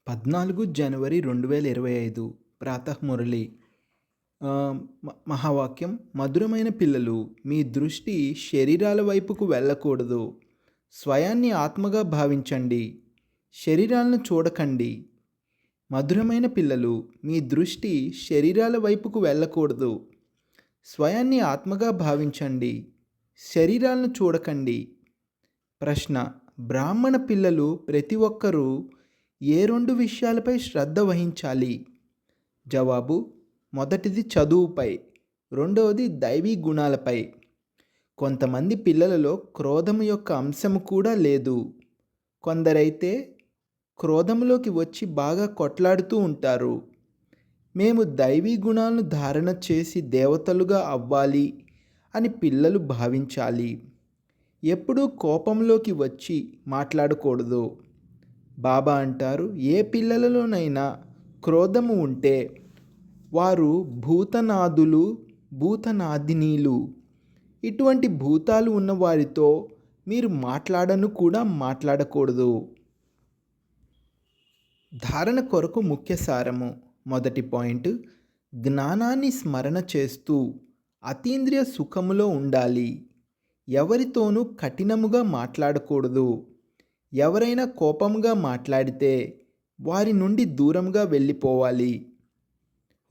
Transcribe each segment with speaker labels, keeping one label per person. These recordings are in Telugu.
Speaker 1: 14 జనవరి 2025 ప్రాతఃమురళి. మహావాక్యం: మధురమైన పిల్లలు, మీ దృష్టి శరీరాల వైపుకు వెళ్ళకూడదు. స్వయాన్ని ఆత్మగా భావించండి, శరీరాలను చూడకండి. మధురమైన పిల్లలు, మీ దృష్టి శరీరాల వైపుకు వెళ్ళకూడదు. స్వయాన్ని ఆత్మగా భావించండి, శరీరాలను చూడకండి. ప్రశ్న: బ్రాహ్మణ పిల్లలు ప్రతి ఒక్కరూ ఏ 2 విషయాలపై శ్రద్ధ వహించాలి? జవాబు: మొదటిది చదువుపై, రెండవది దైవీ గుణాలపై. కొంతమంది పిల్లలలో క్రోధము యొక్క అంశము కూడా లేదు. కొందరైతే క్రోధంలోకి వచ్చి బాగా కొట్లాడుతూ ఉంటారు. మేము దైవీ గుణాలను ధారణ చేసి దేవతలుగా అవ్వాలి అని పిల్లలు భావించాలి. ఎప్పుడూ కోపంలోకి వచ్చి మాట్లాడకూడదు. బాబా అంటారు, ఏ పిల్లలలోనైనా క్రోధము ఉంటే వారు భూతనాదులు, భూతనాదినీలు. ఇటువంటి భూతాలు ఉన్న వారితో మీరు మాట్లాడకూడదు. ధారణ కొరకు ముఖ్య సారము. మొదటి పాయింట్: జ్ఞానాన్ని స్మరణ చేస్తూ అతీంద్రియ సుఖములో ఉండాలి. ఎవరితోనూ కఠినముగా మాట్లాడకూడదు. ఎవరైనా కోపంగా మాట్లాడితే వారి నుండి దూరంగా వెళ్ళిపోవాలి.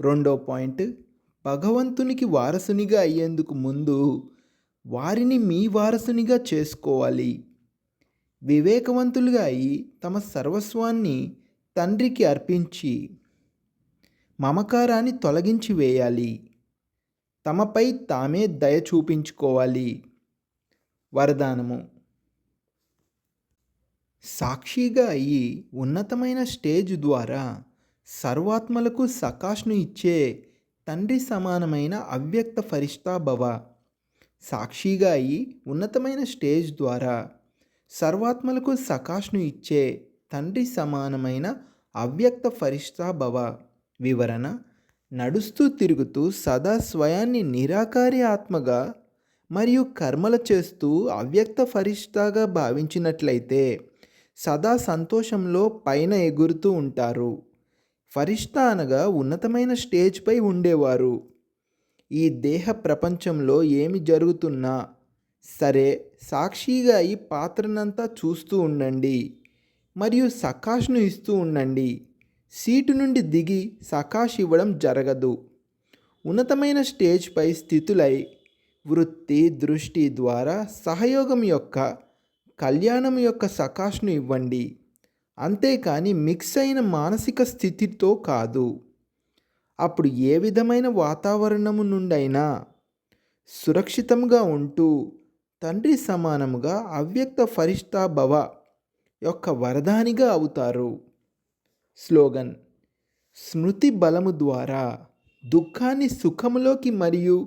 Speaker 1: రెండో పాయింట్: భగవంతునికి వారసునిగా అయ్యేందుకు ముందు వారిని మీ వారసునిగా చేసుకోవాలి. వివేకవంతులుగా అయి తమ సర్వస్వాన్ని తండ్రికి అర్పించి మమకారాన్ని తొలగించి వేయాలి. తమపై తామే దయ చూపించుకోవాలి. వరదానము: సాక్షిగా అయ్యి ఉన్నతమైన స్టేజ్ ద్వారా సర్వాత్మలకు సకాష్ను ఇచ్చే తండ్రి సమానమైన అవ్యక్త ఫరిష్తా భవ. సాక్షిగా అయ్యి ఉన్నతమైన స్టేజ్ ద్వారా సర్వాత్మలకు సకాష్ను ఇచ్చే తండ్రి సమానమైన అవ్యక్త ఫరిష్తా భవ. వివరణ: నడుస్తూ తిరుగుతూ సదా స్వయాన్ని నిరాకారి ఆత్మగా మరియు కర్మలు చేస్తూ అవ్యక్త ఫరిష్తాగా భావించినట్లయితే సదా సంతోషంలో పైన ఎగురుతూ ఉంటారు. ఫరిష్తా అనగా ఉన్నతమైన స్టేజ్పై ఉండేవారు. ఈ దేహ ప్రపంచంలో ఏమి జరుగుతున్నా సరే సాక్షిగా ఈ పాత్రనంతా చూస్తూ ఉండండి మరియు సకాష్ను ఇస్తూ ఉండండి. సీటు నుండి దిగి సకాష్ ఇవ్వడం జరగదు. ఉన్నతమైన స్టేజ్పై స్థితులై వృత్తి, దృష్టి ద్వారా సహయోగం యొక్క, కళ్యాణం యొక్క సకాష్ను ఇవ్వండి. అంతేకాని మిక్స్ అయిన మానసిక స్థితితో కాదు. అప్పుడు ఏ విధమైన వాతావరణము నుండైనా సురక్షితంగా ఉంటూ తండ్రి సమానముగా అవ్యక్త ఫరిష్తా భవ యొక్క వరదానిగా అవుతారు. స్లోగన్: స్మృతి బలము ద్వారా దుఃఖాన్ని సుఖములోకి మరియు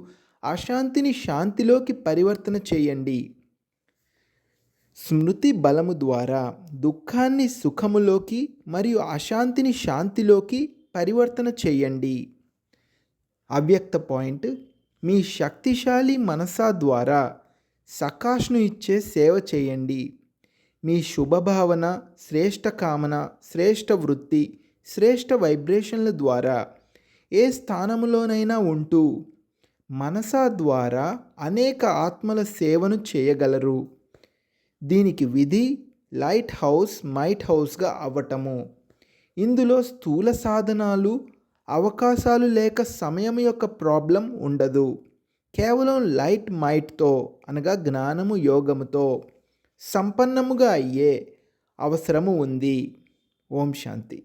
Speaker 1: అశాంతిని శాంతిలోకి పరివర్తన చేయండి. స్మృతి బలము ద్వారా దుఃఖాన్ని సుఖములోకి మరియు అశాంతిని శాంతిలోకి పరివర్తన చేయండి. అవ్యక్త పాయింట్: మీ శక్తిశాలి మనసా ద్వారా సకాష్ను ఇచ్చే సేవ చేయండి. మీ శుభభావన, శ్రేష్ట కామన, శ్రేష్ట వృత్తి, శ్రేష్ట వైబ్రేషన్ల ద్వారా ఏ స్థానములోనైనా ఉంటూ మనసా ద్వారా అనేక ఆత్మల సేవను చేయగలరు. దీనికి విధి లైట్ హౌస్ మైట్ హౌస్గా అవ్వటము. ఇందులో స్థూల సాధనాలు, అవకాశాలు లేక సమయం యొక్క ప్రాబ్లం ఉండదు. కేవలం లైట్ మైట్తో అనగా జ్ఞానము, యోగముతో సంపన్నముగా అయ్యే అవసరము ఉంది. ఓం శాంతి.